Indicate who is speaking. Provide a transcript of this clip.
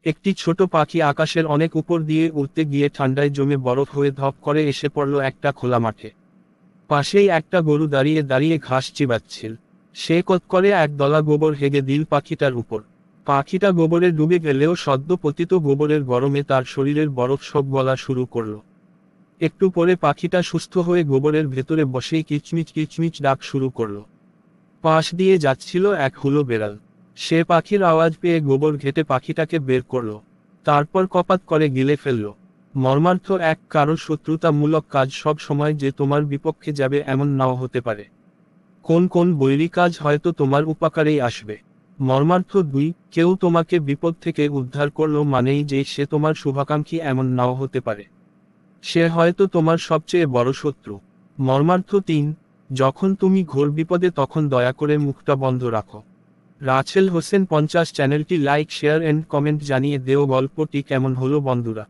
Speaker 1: একটি ছোট পাখি আকাশের অনেক উপর দিয়ে উড়তে গিয়ে ঠান্ডায় জমে বরফ হয়ে ধপ করে এসে পড়ল একটা খোলা মাঠে। পাশেই একটা গরু দাঁড়িয়ে দাঁড়িয়ে ঘাস চিবাচ্ছিল। সে কত করে এক দলা গোবর হেগে দিল পাখিটার উপর। পাখিটা গোবরে ডুবে গেলেও সদ্য পতিত গোবরের গরমে তার শরীরের বরফ সব গলা শুরু করলো। একটু পরে পাখিটা সুস্থ হয়ে গোবরের ভেতরে বসেই কিচমিচ কিচমিচ ডাক শুরু করলো। পাশ দিয়ে যাচ্ছিল এক হুলো বেড়াল। সে পাখির আওয়াজ পেয়ে গোবর ঘেটে পাখিটাকে বের করলো। তারপর কপাত করে গিলে ফেললো। মর্মার্থ এক, কারো শত্রুতামূলক কাজ সব সময় যে তোমার বিপক্ষে যাবে এমন নাও হতে পারে। কোন কোন বৈরী কাজ হয়তো তোমার উপকারেই আসবে। মর্মার্থ দুই, কেউ তোমাকে বিপদ থেকে উদ্ধার করলো মানেই যে সে তোমার শুভাকাঙ্ক্ষী এমন নাও হতে পারে। সে হয়তো তোমার সবচেয়ে বড় শত্রু। মর্মার্থ তিন, যখন তুমি ঘোর বিপদে তখন দয়া করে মুখটা বন্ধ রাখো। রাছেল হোসেন 50। চ্যানেলটি লাইক শেয়ার এন্ড কমেন্ট জানিয়ে দেও গল্পটি কেমন হলো বন্ধুরা।